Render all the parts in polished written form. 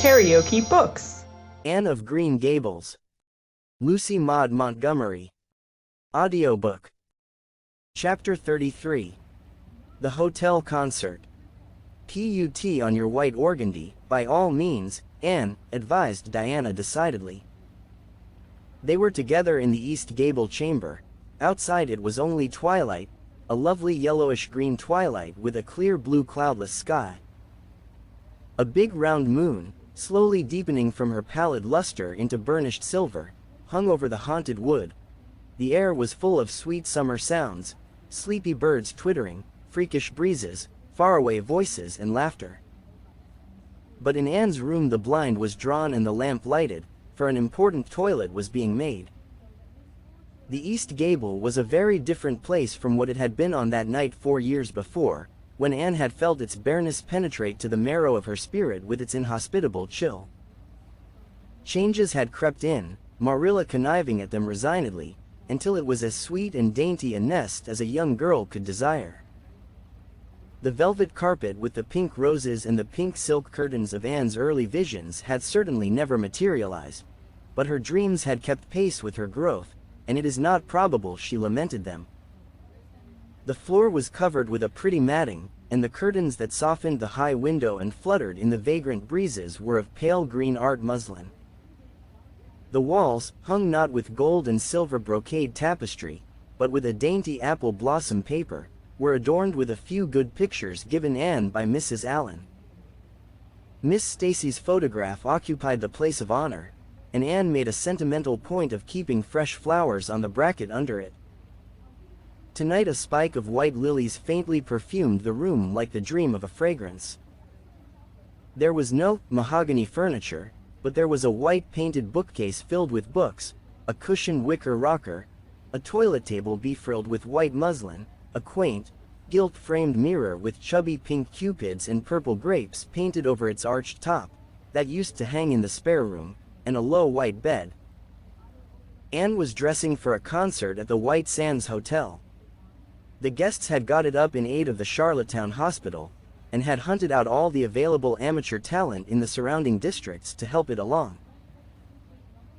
KaraokeBooks. Anne of Green Gables. Lucy Maud Montgomery. Audiobook. Chapter 33. The Hotel Concert. Put on your white organdy, by all means, Anne, advised Diana decidedly. They were together in the East Gable chamber. Outside it was only twilight, a lovely yellowish-green twilight with a clear blue cloudless sky. A big round moon, slowly deepening from her pallid luster into burnished silver, hung over the haunted wood. The air was full of sweet summer sounds, sleepy birds twittering, freakish breezes, faraway voices and laughter. But in Anne's room the blind was drawn and the lamp lighted, for an important toilet was being made. The East Gable was a very different place from what it had been on that night 4 years before, when Anne had felt its bareness penetrate to the marrow of her spirit with its inhospitable chill. Changes had crept in, Marilla conniving at them resignedly, until it was as sweet and dainty a nest as a young girl could desire. The velvet carpet with the pink roses and the pink silk curtains of Anne's early visions had certainly never materialized, but her dreams had kept pace with her growth, and it is not probable she lamented them. The floor was covered with a pretty matting, and the curtains that softened the high window and fluttered in the vagrant breezes were of pale green art muslin. The walls, hung not with gold and silver brocade tapestry, but with a dainty apple blossom paper, were adorned with a few good pictures given Anne by Mrs. Allen. Miss Stacy's photograph occupied the place of honor, and Anne made a sentimental point of keeping fresh flowers on the bracket under it. Tonight a spike of white lilies faintly perfumed the room like the dream of a fragrance. There was no mahogany furniture, but there was a white painted bookcase filled with books, a cushioned wicker rocker, a toilet table befrilled with white muslin, a quaint, gilt-framed mirror with chubby pink cupids and purple grapes painted over its arched top, that used to hang in the spare room, and a low white bed. Anne was dressing for a concert at the White Sands Hotel. The guests had got it up in aid of the Charlottetown Hospital, and had hunted out all the available amateur talent in the surrounding districts to help it along.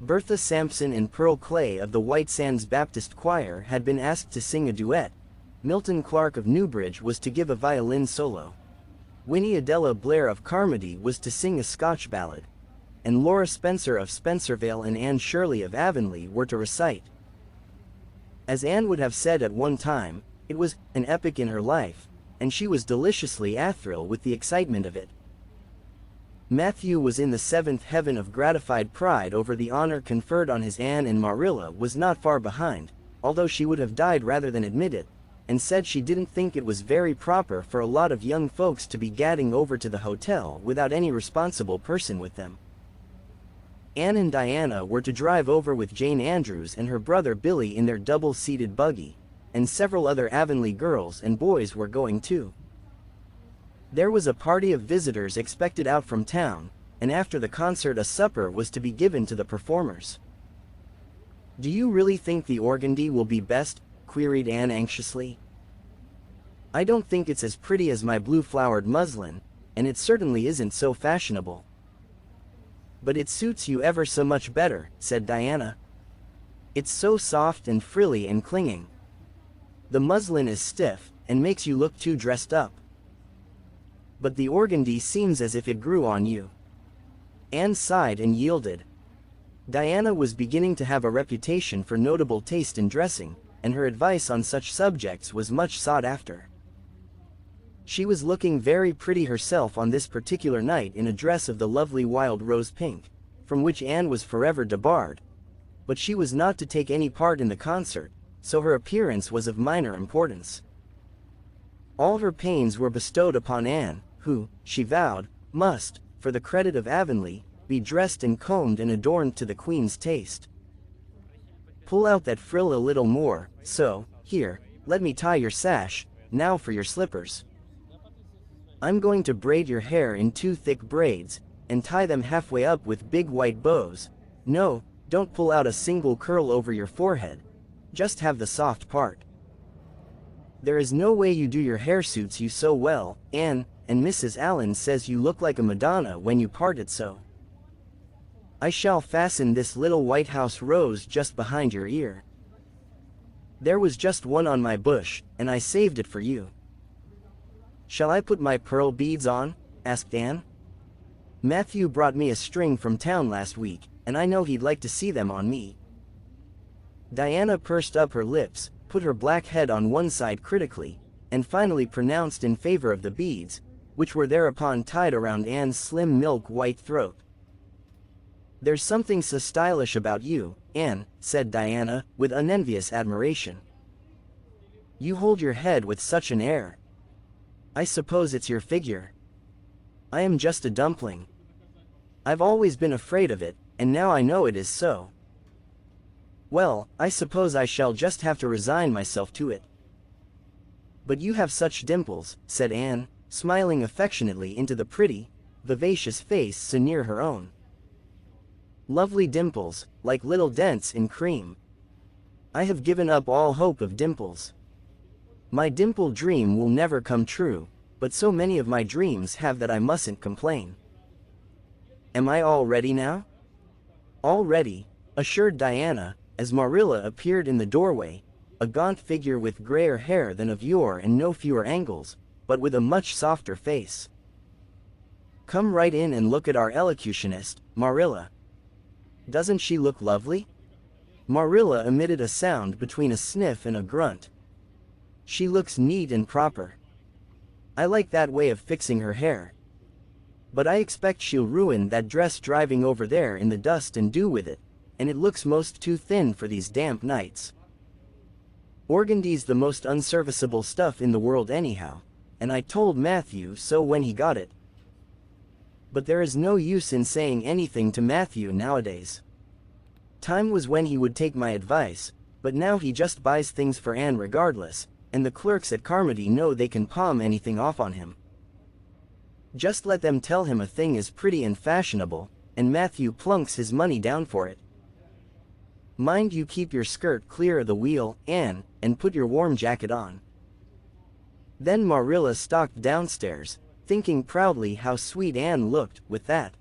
Bertha Sampson and Pearl Clay of the White Sands Baptist Choir had been asked to sing a duet. Milton Clark of Newbridge was to give a violin solo. Winnie Adela Blair of Carmody was to sing a Scotch ballad, and Laura Spencer of Spencervale and Anne Shirley of Avonlea were to recite. As Anne would have said at one time, it was an epic in her life, and she was deliciously athril with the excitement of it. Matthew was in the seventh heaven of gratified pride over the honor conferred on his. Anne and Marilla was not far behind, although she would have died rather than admit it, and said she didn't think it was very proper for a lot of young folks to be gadding over to the hotel without any responsible person with them. Anne and Diana were to drive over with Jane Andrews and her brother Billy in their double-seated buggy, and several other Avonlea girls and boys were going too. There was a party of visitors expected out from town, and after the concert a supper was to be given to the performers. "Do you really think the organdy will be best?" queried Anne anxiously. "I don't think it's as pretty as my blue-flowered muslin, and it certainly isn't so fashionable." "But it suits you ever so much better," said Diana. "It's so soft and frilly and clinging. The muslin is stiff, and makes you look too dressed up. But the organdy seems as if it grew on you." Anne sighed and yielded. Diana was beginning to have a reputation for notable taste in dressing, and her advice on such subjects was much sought after. She was looking very pretty herself on this particular night in a dress of the lovely wild rose pink, from which Anne was forever debarred, but she was not to take any part in the concert, so her appearance was of minor importance. All her pains were bestowed upon Anne, who, she vowed, must, for the credit of Avonlea, be dressed and combed and adorned to the Queen's taste. "Pull out that frill a little more, so, here, let me tie your sash, now for your slippers. I'm going to braid your hair in 2 thick braids, and tie them halfway up with big white bows. No, don't pull out a single curl over your forehead. Just have the soft part. There is no way you do your hair suits you so well, Anne, and Mrs. Allen says you look like a Madonna when you part it so." I shall fasten this little White House rose just behind your ear. There was just one on my bush, and I saved it for you. Shall I put my pearl beads on? Asked Anne. Matthew brought me a string from town last week, and I know he'd like to see them on me. Diana pursed up her lips, put her black head on one side critically, and finally pronounced in favor of the beads, which were thereupon tied around Anne's slim milk-white throat. There's something so stylish about you, Anne, said Diana, with unenvious admiration. You hold your head with such an air. I suppose it's your figure. I am just a dumpling. I've always been afraid of it, and now I know it is so. Well, I suppose I shall just have to resign myself to it. But you have such dimples, said Anne, smiling affectionately into the pretty, vivacious face so near her own. Lovely dimples, like little dents in cream. I have given up all hope of dimples. My dimple dream will never come true, but so many of my dreams have that I mustn't complain. Am I all ready now? All ready, assured Diana, as Marilla appeared in the doorway, a gaunt figure with grayer hair than of yore and no fewer angles, but with a much softer face. Come right in and look at our elocutionist, Marilla. Doesn't she look lovely? Marilla emitted a sound between a sniff and a grunt. She looks neat and proper. I like that way of fixing her hair. But I expect she'll ruin that dress driving over there in the dust and dew with it, and it looks most too thin for these damp nights. Organdy's the most unserviceable stuff in the world anyhow, and I told Matthew so when he got it. But there is no use in saying anything to Matthew nowadays. Time was when he would take my advice, but now he just buys things for Anne regardless, and the clerks at Carmody know they can palm anything off on him. Just let them tell him a thing is pretty and fashionable, and Matthew plunks his money down for it. Mind you keep your skirt clear of the wheel, Anne, and put your warm jacket on. Then Marilla stalked downstairs, thinking proudly how sweet Anne looked with that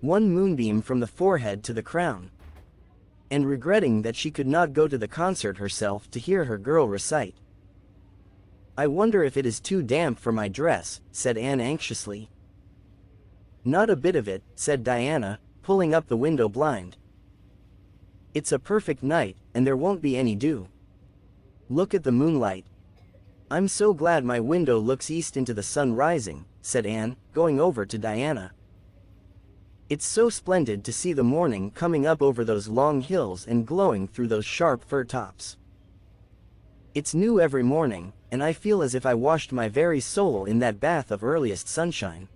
one moonbeam from the forehead to the crown, and regretting that she could not go to the concert herself to hear her girl recite. I wonder if it is too damp for my dress, said Anne anxiously. Not a bit of it, said Diana, pulling up the window blind. It's a perfect night, and there won't be any dew. Look at the moonlight. I'm so glad my window looks east into the sun rising, said Anne, going over to Diana. It's so splendid to see the morning coming up over those long hills and glowing through those sharp fir tops. It's new every morning, and I feel as if I washed my very soul in that bath of earliest sunshine.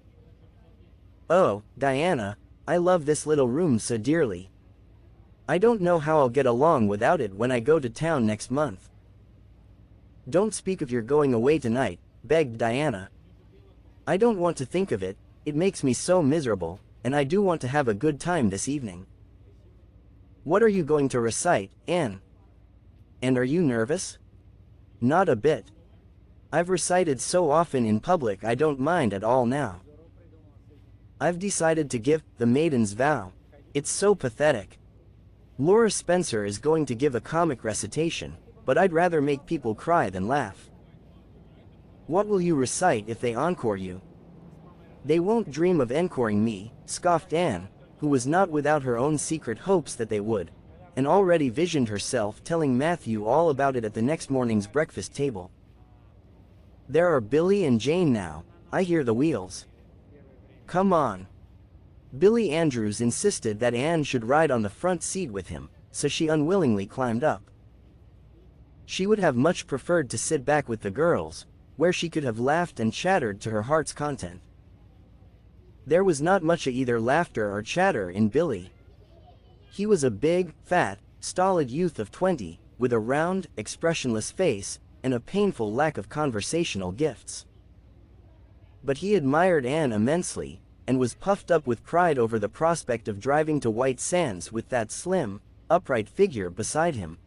Oh, Diana, I love this little room so dearly. I don't know how I'll get along without it when I go to town next month. Don't speak of your going away tonight, begged Diana. I don't want to think of it, it makes me so miserable, and I do want to have a good time this evening. What are you going to recite, Anne? And are you nervous? Not a bit. I've recited so often in public I don't mind at all now. I've decided to give The Maiden's Vow. It's so pathetic. Laura Spencer is going to give a comic recitation, but I'd rather make people cry than laugh. What will you recite if they encore you? They won't dream of encoring me, scoffed Anne, who was not without her own secret hopes that they would, and already visioned herself telling Matthew all about it at the next morning's breakfast table. There are Billy and Jane now, I hear the wheels. Come on. Billy Andrews insisted that Anne should ride on the front seat with him, so she unwillingly climbed up. She would have much preferred to sit back with the girls, where she could have laughed and chattered to her heart's content. There was not much of either laughter or chatter in Billy. He was a big, fat, stolid youth of 20, with a round, expressionless face, and a painful lack of conversational gifts. But he admired Anne immensely, and was puffed up with pride over the prospect of driving to White Sands with that slim, upright figure beside him.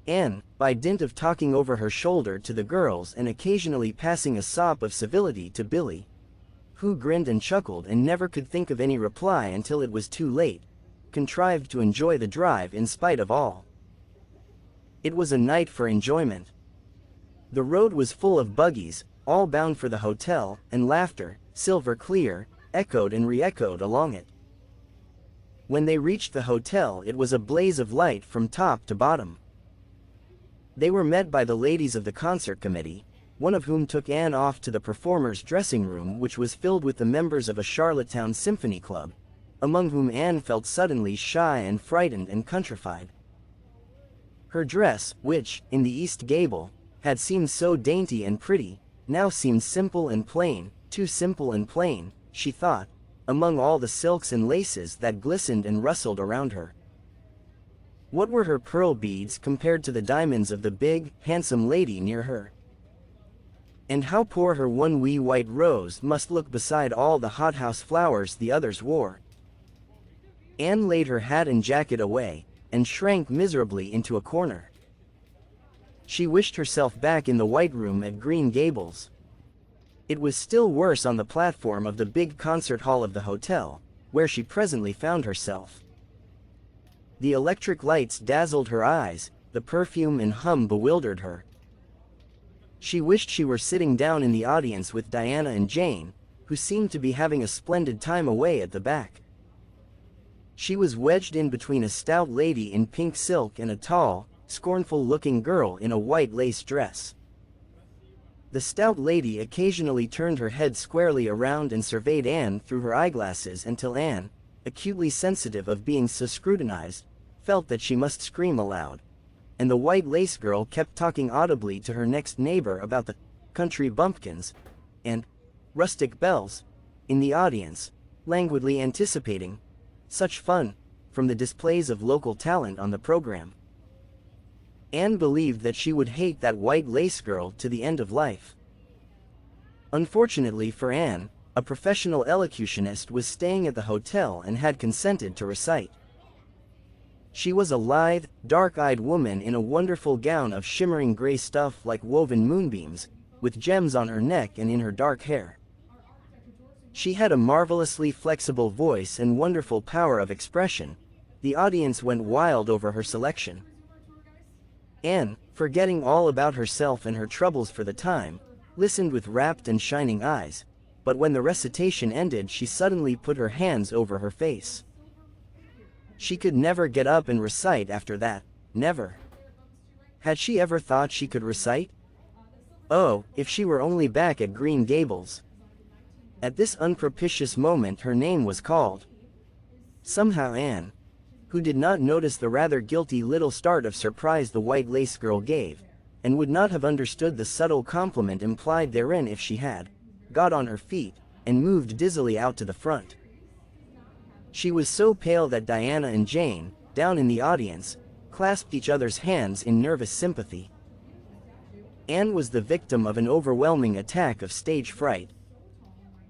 Anne, by dint of talking over her shoulder to the girls and occasionally passing a sop of civility to Billy, who grinned and chuckled and never could think of any reply until it was too late, contrived to enjoy the drive in spite of all. It was a night for enjoyment. The road was full of buggies, all bound for the hotel, and laughter, silver clear, echoed and re-echoed along it. When they reached the hotel, it was a blaze of light from top to bottom. They were met by the ladies of the concert committee, one of whom took Anne off to the performers' dressing room, which was filled with the members of a Charlottetown symphony club, among whom Anne felt suddenly shy and frightened and countrified. Her dress, which, in the East Gable, had seemed so dainty and pretty, now seemed simple and plain, too simple and plain, she thought, among all the silks and laces that glistened and rustled around her. What were her pearl beads compared to the diamonds of the big, handsome lady near her? And how poor her one wee white rose must look beside all the hothouse flowers the others wore. Anne laid her hat and jacket away, and shrank miserably into a corner. She wished herself back in the White Room at Green Gables. It was still worse on the platform of the big concert hall of the hotel, where she presently found herself. The electric lights dazzled her eyes, the perfume and hum bewildered her. She wished she were sitting down in the audience with Diana and Jane, who seemed to be having a splendid time away at the back. She was wedged in between a stout lady in pink silk and a tall, scornful-looking girl in a white lace dress. The stout lady occasionally turned her head squarely around and surveyed Anne through her eyeglasses until Anne, acutely sensitive of being so scrutinized, felt that she must scream aloud. And the white lace girl kept talking audibly to her next neighbor about the country bumpkins and rustic belles in the audience, languidly anticipating such fun from the displays of local talent on the program. Anne believed that she would hate that white lace girl to the end of life. Unfortunately for Anne, a professional elocutionist was staying at the hotel and had consented to recite. She was a lithe, dark-eyed woman in a wonderful gown of shimmering gray stuff like woven moonbeams, with gems on her neck and in her dark hair. She had a marvelously flexible voice and wonderful power of expression. The audience went wild over her selection. Anne, forgetting all about herself and her troubles for the time, listened with rapt and shining eyes, but when the recitation ended she suddenly put her hands over her face. She could never get up and recite after that, never. Had she ever thought she could recite? Oh, if she were only back at Green Gables. At this unpropitious moment her name was called. Somehow Anne, who did not notice the rather guilty little start of surprise the white lace girl gave, and would not have understood the subtle compliment implied therein if she had, got on her feet, and moved dizzily out to the front. She was so pale that Diana and Jane, down in the audience, clasped each other's hands in nervous sympathy. Anne was the victim of an overwhelming attack of stage fright.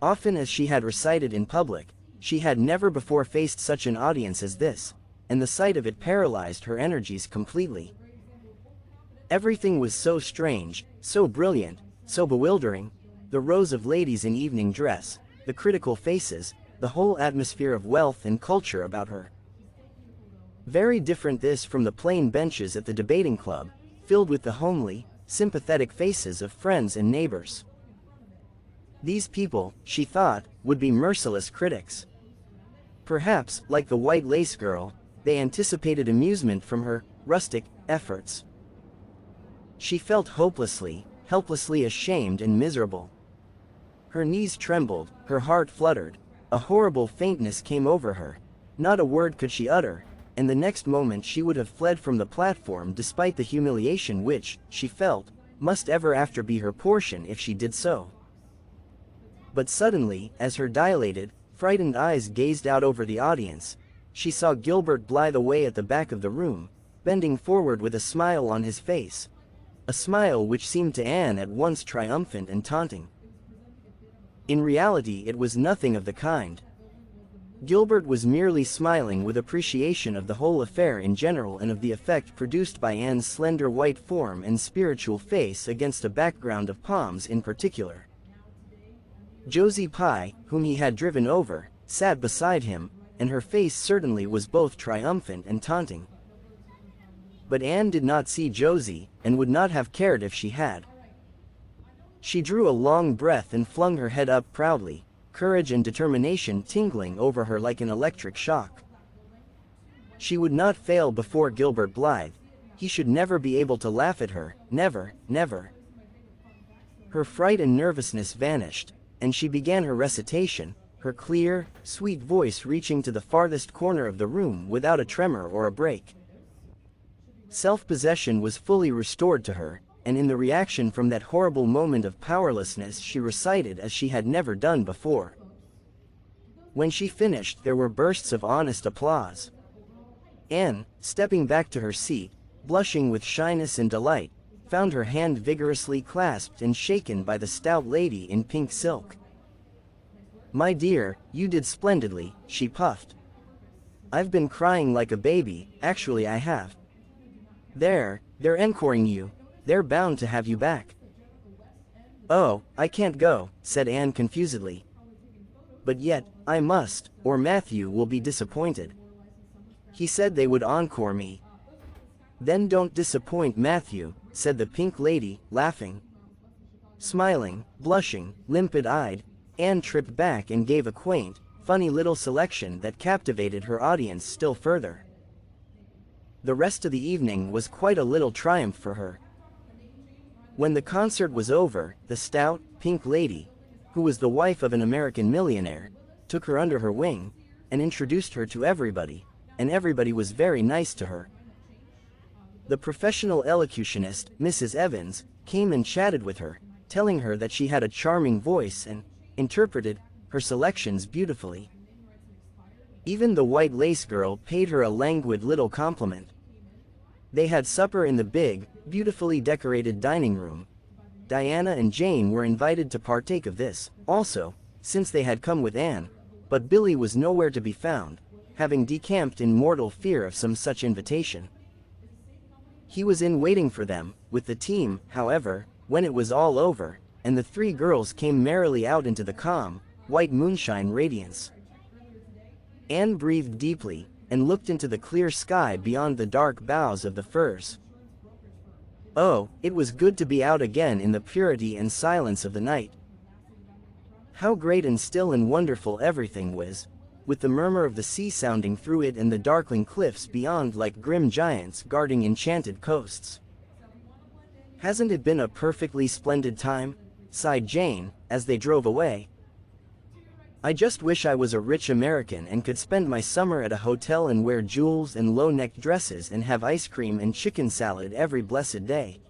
Often as she had recited in public, she had never before faced such an audience as this, and the sight of it paralyzed her energies completely. Everything was so strange, so brilliant, so bewildering, the rows of ladies in evening dress, the critical faces, the whole atmosphere of wealth and culture about her. Very different this from the plain benches at the debating club, filled with the homely, sympathetic faces of friends and neighbors. These people, she thought, would be merciless critics. Perhaps, like the white lace girl, they anticipated amusement from her rustic efforts. She felt helplessly ashamed and miserable. Her knees trembled, her heart fluttered, a horrible faintness came over her. Not a word could she utter, and the next moment she would have fled from the platform despite the humiliation which, she felt, must ever after be her portion if she did so. But suddenly, as her dilated, frightened eyes gazed out over the audience, she saw Gilbert Blythe away at the back of the room, bending forward with a smile on his face, a smile which seemed to Anne at once triumphant and taunting. In reality it was nothing of the kind. Gilbert was merely smiling with appreciation of the whole affair in general and of the effect produced by Anne's slender white form and spiritual face against a background of palms in particular. Josie Pye, whom he had driven over, sat beside him, and her face certainly was both triumphant and taunting. But Anne did not see Josie, and would not have cared if she had. She drew a long breath and flung her head up proudly, courage and determination tingling over her like an electric shock. She would not fail before Gilbert Blythe. He should never be able to laugh at her, never, never. Her fright and nervousness vanished, and she began her recitation, her clear, sweet voice reaching to the farthest corner of the room without a tremor or a break. Self-possession was fully restored to her, and in the reaction from that horrible moment of powerlessness she recited as she had never done before. When she finished, there were bursts of honest applause. Anne, stepping back to her seat, blushing with shyness and delight, found her hand vigorously clasped and shaken by the stout lady in pink silk. "My dear, you did splendidly," she puffed. "I've been crying like a baby, actually I have. They're encoring you. They're bound to have you back." "Oh, I can't go," said Anne confusedly. "But yet, I must, or Matthew will be disappointed. He said they would encore me." "Then don't disappoint Matthew," said the pink lady, laughing. Smiling, blushing, limpid-eyed, Anne tripped back and gave a quaint, funny little selection that captivated her audience still further. The rest of the evening was quite a little triumph for her. When the concert was over, the stout, pink lady, who was the wife of an American millionaire, took her under her wing, and introduced her to everybody, and everybody was very nice to her. The professional elocutionist, Mrs. Evans, came and chatted with her, telling her that she had a charming voice and interpreted her selections beautifully. Even the white lace girl paid her a languid little compliment. They had supper in the big, beautifully decorated dining room. Diana and Jane were invited to partake of this, also, since they had come with Anne, but Billy was nowhere to be found, having decamped in mortal fear of some such invitation. He was in waiting for them, with the team, however, when it was all over, and the three girls came merrily out into the calm, white moonshine radiance. Anne breathed deeply, and looked into the clear sky beyond the dark boughs of the firs. Oh, it was good to be out again in the purity and silence of the night. How great and still and wonderful everything was, with the murmur of the sea sounding through it and the darkling cliffs beyond like grim giants guarding enchanted coasts. "Hasn't it been a perfectly splendid time?" sighed Jane, as they drove away. "I just wish I was a rich American and could spend my summer at a hotel and wear jewels and low-necked dresses and have ice cream and chicken salad every blessed day.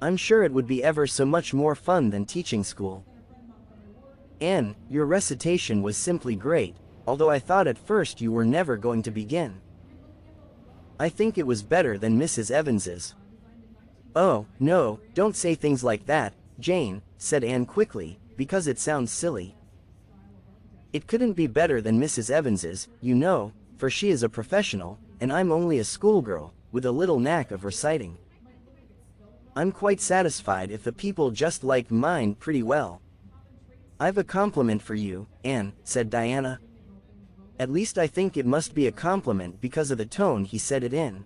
I'm sure it would be ever so much more fun than teaching school. Anne, your recitation was simply great, although I thought at first you were never going to begin. I think it was better than Mrs. Evans's." "Oh, no, don't say things like that, Jane," said Anne quickly, "because it sounds silly. It couldn't be better than Mrs. Evans's, you know, for she is a professional, and I'm only a schoolgirl, with a little knack of reciting. I'm quite satisfied if the people just like mine pretty well." "I've a compliment for you, Anne," said Diana. "At least I think it must be a compliment because of the tone he said it in.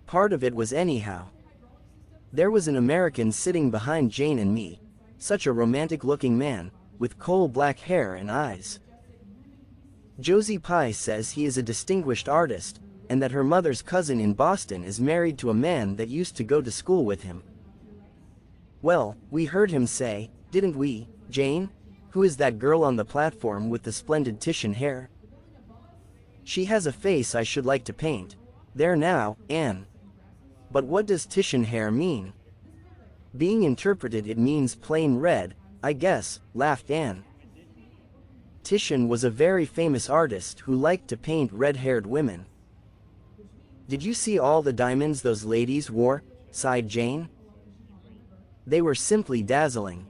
Part of it was anyhow. There was an American sitting behind Jane and me, such a romantic-looking man, with coal-black hair and eyes. Josie Pye says he is a distinguished artist, and that her mother's cousin in Boston is married to a man that used to go to school with him. Well, we heard him say, didn't we, Jane? Who is that girl on the platform with the splendid Titian hair? She has a face I should like to paint. There now, Anne. But what does Titian hair mean?" "Being interpreted it means plain red, I guess," laughed Anne. "Titian was a very famous artist who liked to paint red-haired women." "Did you see all the diamonds those ladies wore?" sighed Jane. "They were simply dazzling.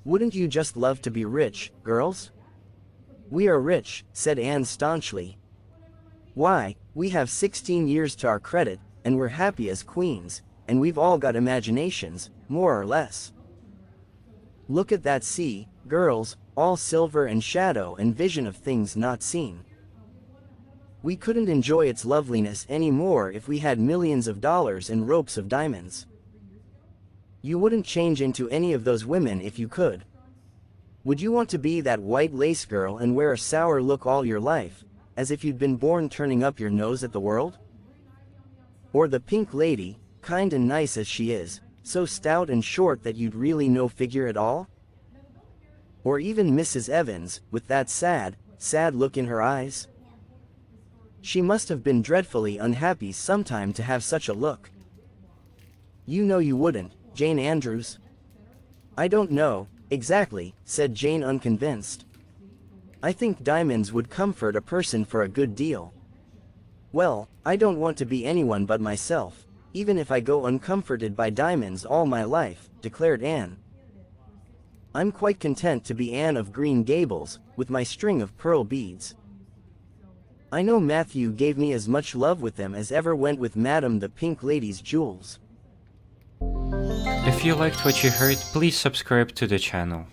Wouldn't you just love to be rich, girls?" "We are rich," said Anne staunchly. "Why, we have 16 years to our credit, and we're happy as queens, and we've all got imaginations, more or less." Look at that sea, girls, all silver and shadow and vision of things not seen. We couldn't enjoy its loveliness any more if we had millions of dollars and ropes of diamonds. You wouldn't change into any of those women if you could. Would you want to be that white lace girl and wear a sour look all your life, as if you'd been born turning up your nose at the world? Or the pink lady, kind and nice as she is, so stout and short that you'd really no figure at all? Or even Mrs. Evans, with that sad, sad look in her eyes? She must have been dreadfully unhappy sometime to have such a look. You know you wouldn't, Jane Andrews. I don't know, exactly, said Jane unconvinced. I think diamonds would comfort a person for a good deal. Well, I don't want to be anyone but myself, even if I go uncomforted by diamonds all my life, declared Anne. I'm quite content to be Anne of Green Gables, with my string of pearl beads. I know Matthew gave me as much love with them as ever went with Madame the Pink Lady's jewels. If you liked what you heard, please subscribe to the channel.